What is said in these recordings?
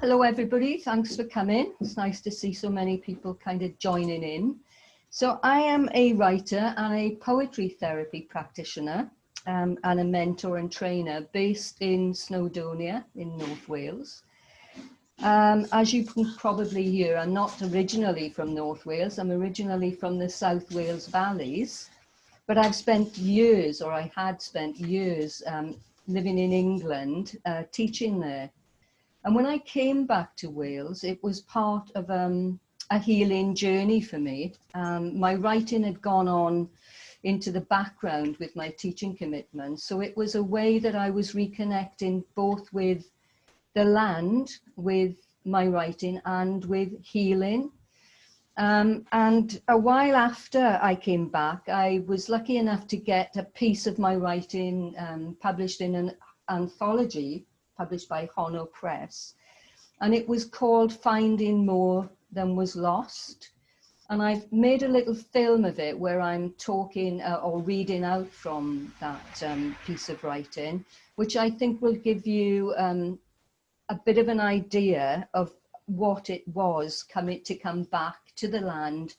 Hello everybody, thanks for coming. It's nice to see so many people kind of joining in. So I am a writer and a poetry therapy practitioner and a mentor and trainer based in Snowdonia in North Wales. As you can probably hear, I'm not originally from North Wales, I'm originally from the South Wales Valleys, but I've spent years, or I had spent years living in England, teaching there. And when I came back to Wales, it was part of a healing journey for me. My writing had gone on into the background with my teaching commitments. So it was a way that I was reconnecting both with the land, with my writing, and with healing. And a while after I came back, I was lucky enough to get a piece of my writing published in an anthology published by Honno Press, and it was called Finding More Than Was Lost. And I've made a little film of it where I'm talking or reading out from that piece of writing, which I think will give you a bit of an idea of what it was to come back to the land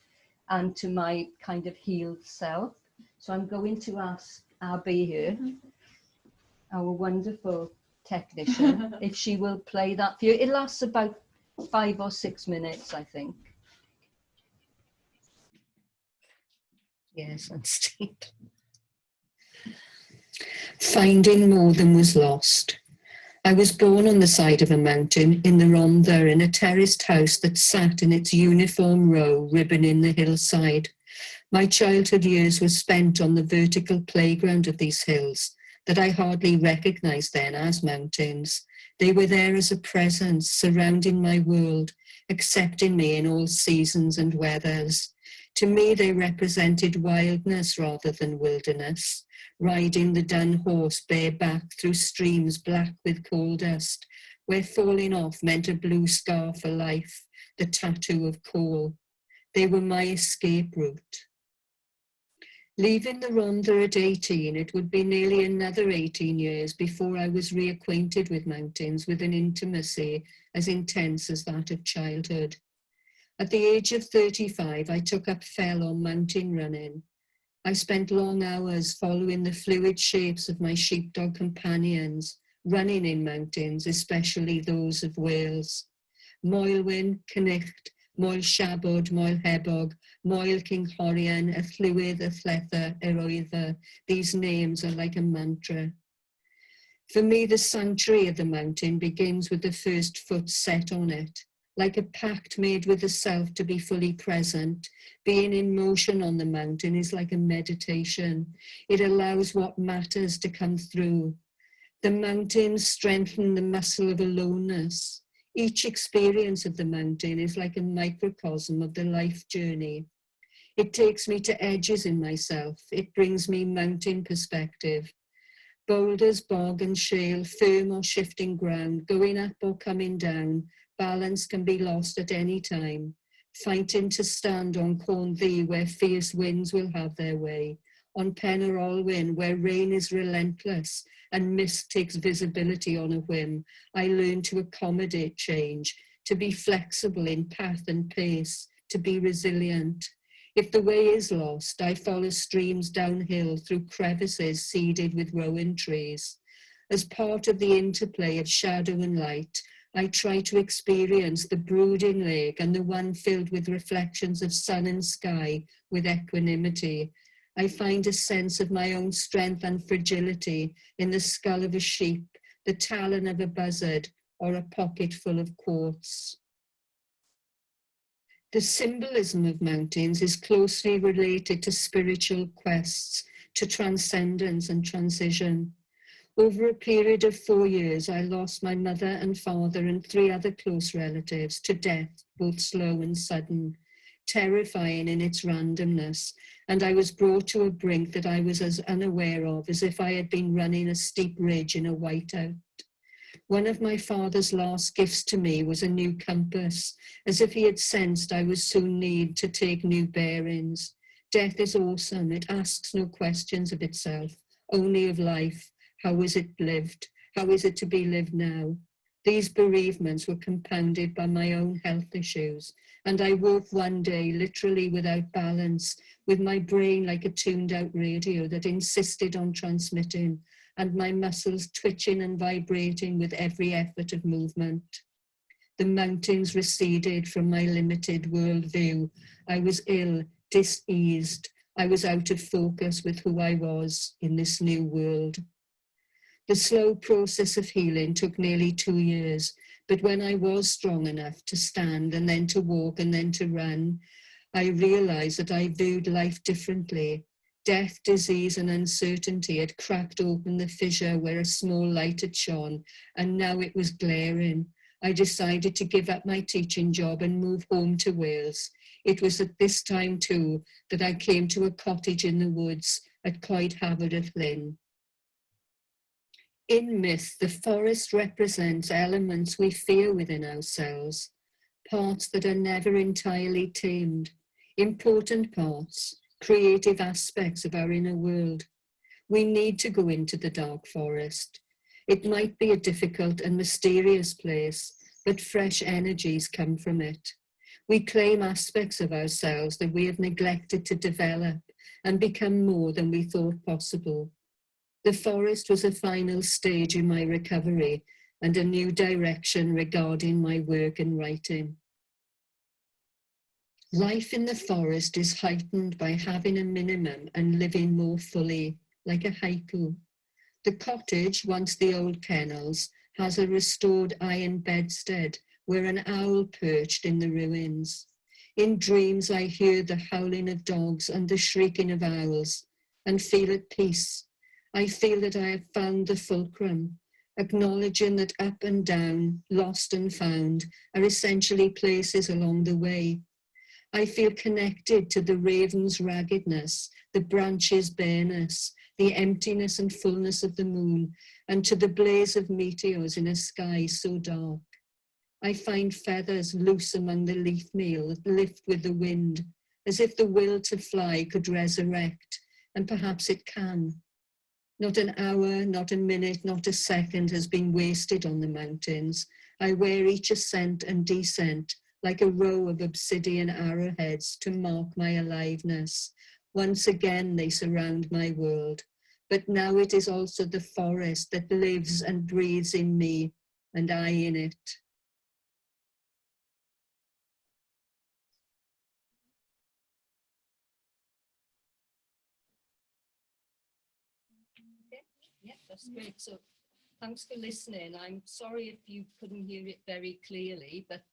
and to my kind of healed self. So I'm going to ask Abby here, our wonderful technician, if she will play that for you. It lasts about 5 or 6 minutes, I think. Yes, that's steep. Finding more than was lost. I was born on the side of a mountain in the Rhondda in a terraced house that sat in its uniform row ribboning the hillside. My childhood years were spent on the vertical playground of these hills that I hardly recognised then as mountains. They were there as a presence surrounding my world, accepting me in all seasons and weathers. To me, they represented wildness rather than wilderness, riding the dun horse bareback through streams black with coal dust, where falling off meant a blue scar for life, the tattoo of coal. They were my escape route. Leaving the Rhondda at 18, it would be nearly another 18 years before I was reacquainted with mountains with an intimacy as intense as that of childhood. At the age of 35, I took up fell on mountain running. I spent long hours following the fluid shapes of my sheepdog companions, running in mountains, especially those of Wales. Moelwyn, Cnicht, Moel Siabod, Moel Hebog, Moel Cynghorion, y Llywydd, y Lletha, yr Wyddfa. These names are like a mantra. For me, the sanctuary of the mountain begins with the first foot set on it. Like a pact made with the self to be fully present, being in motion on the mountain is like a meditation. It allows what matters to come through. The mountains strengthen the muscle of aloneness. Each experience of the mountain is like a microcosm of the life journey. It takes me to edges in myself. It brings me mountain perspective. Boulders, bog and shale, firm or shifting ground, going up or coming down, balance can be lost at any time. Fighting to stand on Corn Ddu where fierce winds will have their way, on Pen yr Olwyn where rain is relentless and mist takes visibility on a whim. I learn to accommodate change, to be flexible in path and pace, to be resilient. If the way is lost, I follow streams downhill through crevices seeded with rowan trees. As part of the interplay of shadow and light, I try to experience the brooding lake and the one filled with reflections of sun and sky with equanimity. I find a sense of my own strength and fragility in the skull of a sheep, the talon of a buzzard, or a pocket full of quartz. The symbolism of mountains is closely related to spiritual quests, to transcendence and transition. Over a period of 4 years, I lost my mother and father and 3 other close relatives to death, both slow and sudden, terrifying in its randomness, and I was brought to a brink that I was as unaware of as if I had been running a steep ridge in a whiteout. One of my father's last gifts to me was a new compass, as if he had sensed I would soon need to take new bearings. Death is awesome. It asks no questions of itself, only of life. How is it lived? How is it to be lived now? These bereavements were compounded by my own health issues, and I woke one day literally without balance, with my brain like a tuned out radio that insisted on transmitting, and my muscles twitching and vibrating with every effort of movement. The mountains receded from my limited worldview. I was ill, diseased. I was out of focus with who I was in this new world. The slow process of healing took nearly 2 years, but when I was strong enough to stand and then to walk and then to run, I realized that I viewed life differently. Death, disease, and uncertainty had cracked open the fissure where a small light had shone, and now it was glaring. I decided to give up my teaching job and move home to Wales. It was at this time too that I came to a cottage in the woods at Cyd-fyw. In myth, the forest represents elements we fear within ourselves, parts that are never entirely tamed, important parts, creative aspects of our inner world. We need to go into the dark forest. It might be a difficult and mysterious place, but fresh energies come from it. We claim aspects of ourselves that we have neglected to develop and become more than we thought possible. The forest was a final stage in my recovery and a new direction regarding my work and writing. Life in the forest is heightened by having a minimum and living more fully, like a haiku. The cottage, once the old kennels, has a restored iron bedstead where an owl perched in the ruins. In dreams I hear the howling of dogs and the shrieking of owls and feel at peace. I feel that I have found the fulcrum, acknowledging that up and down, lost and found, are essentially places along the way. I feel connected to the raven's raggedness, the branch's bareness, the emptiness and fullness of the moon, and to the blaze of meteors in a sky so dark. I find feathers loose among the leaf meal that lift with the wind, as if the will to fly could resurrect, and perhaps it can. Not an hour, not a minute, not a second has been wasted on the mountains. I wear each ascent and descent like a row of obsidian arrowheads to mark my aliveness. Once again they surround my world, but now it is also the forest that lives and breathes in me, and I in it. Yeah, that's great. So thanks for listening. I'm sorry if you couldn't hear it very clearly, but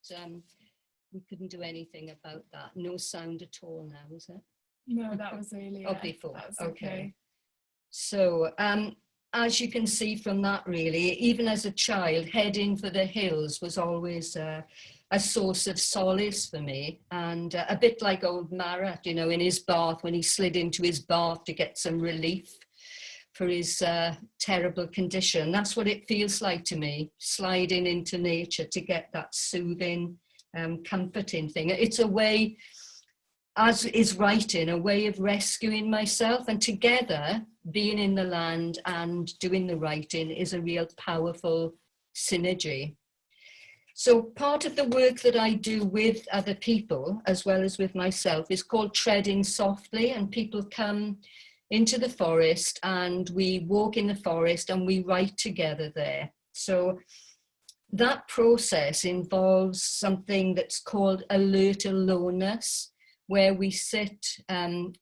we couldn't do anything about that. No sound at all now, is it? No, that was earlier. Oh, before. That was okay. So as you can see from that, really, even as a child, heading for the hills was always a source of solace for me. And a bit like old Marat, you know, in his bath, when he slid into his bath to get some relief for his terrible condition. That's what it feels like to me, sliding into nature to get that soothing, comforting thing. It's a way, as is writing, a way of rescuing myself, and together being in the land and doing the writing is a real powerful synergy. So part of the work that I do with other people, as well as with myself, is called treading softly, and people come into the forest and we walk in the forest and we write together there. So that process involves something that's called alert aloneness, where we sit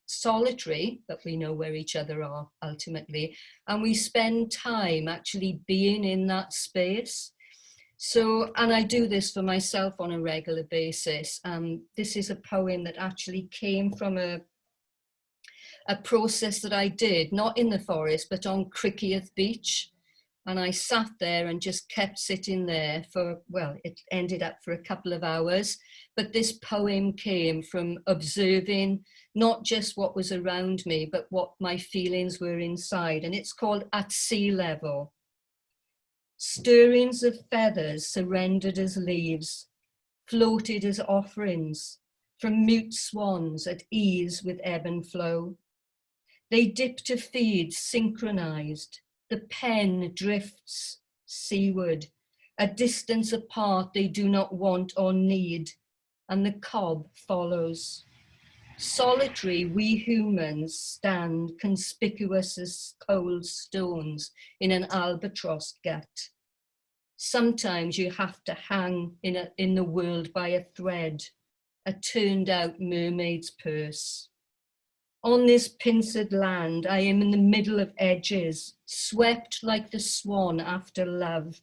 solitary, but we know where each other are ultimately, and we spend time actually being in that space. So, and I do this for myself on a regular basis. This is a poem that actually came from a process that I did, not in the forest, but on Criccieth Beach. And I sat there and just kept sitting there for, well, it ended up for a couple of hours. But this poem came from observing not just what was around me, but what my feelings were inside. And it's called At Sea Level. Stirrings of feathers surrendered as leaves, floated as offerings from mute swans at ease with ebb and flow. They dip to feed synchronized, the pen drifts seaward, A distance apart they do not want or need, and the cob follows. Solitary we humans stand conspicuous as cold stones in an albatross gut. Sometimes you have to hang in the world by a thread, a turned out mermaid's purse. On this pincered land, I am in the middle of edges, swept like the swan after love,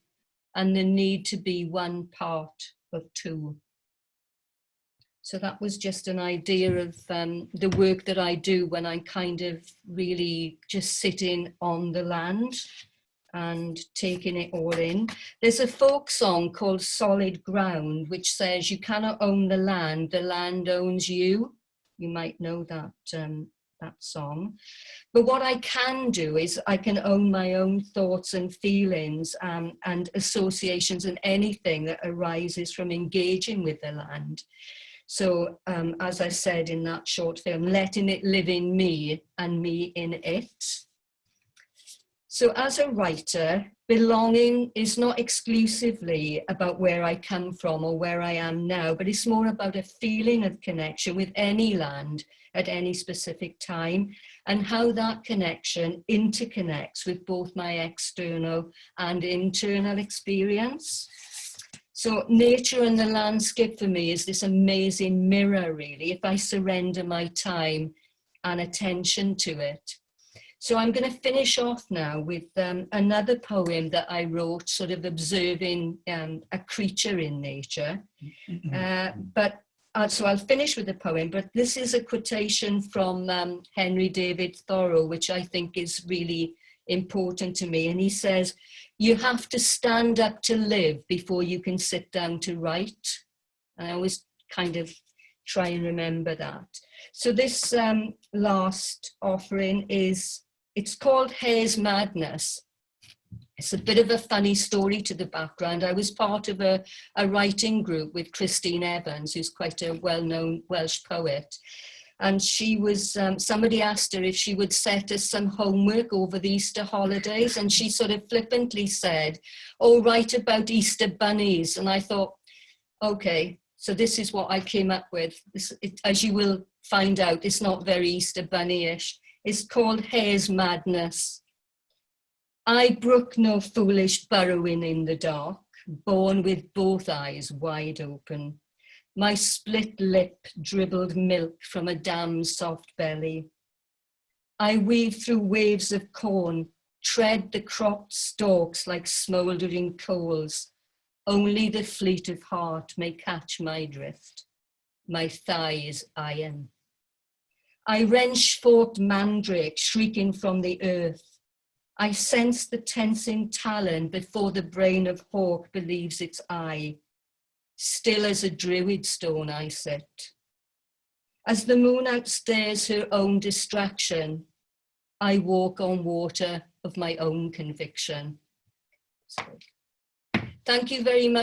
and the need to be one part of two. So that was just an idea of the work that I do when I'm kind of really just sitting on the land and taking it all in. There's a folk song called Solid Ground, which says you cannot own the land owns you. You might know that, that song. But what I can do is I can own my own thoughts and feelings and associations and anything that arises from engaging with the land. So as I said in that short film, letting it live in me and me in it. So as a writer, belonging is not exclusively about where I come from or where I am now, but it's more about a feeling of connection with any land at any specific time, and how that connection interconnects with both my external and internal experience. So nature and the landscape for me is this amazing mirror, really, if I surrender my time and attention to it. So I'm going to finish off now with another poem that I wrote, sort of observing a creature in nature. So I'll finish with the poem, but this is a quotation from Henry David Thoreau, which I think is really important to me. And he says, "You have to stand up to live before you can sit down to write." And I always kind of try and remember that. So this last offering it's called Hare's Madness. It's a bit of a funny story to the background. I was part of a writing group with Christine Evans, who's quite a well-known Welsh poet. And she was, somebody asked her if she would set us some homework over the Easter holidays. And she sort of flippantly said, "Oh, write about Easter bunnies." And I thought, okay, so this is what I came up with. As you will find out, it's not very Easter bunny-ish. It's called Hare's Madness. I brook no foolish burrowing in the dark, born with both eyes wide open. My split lip dribbled milk from a dam's soft belly. I weave through waves of corn, tread the cropped stalks like smouldering coals. Only the fleet of heart may catch my drift. My thigh is iron. I wrench forked mandrake shrieking from the earth. I sense the tensing talon before the brain of hawk believes its eye. Still as a druid stone I sit. As the moon outstares her own distraction, I walk on water of my own conviction. So, thank you very much.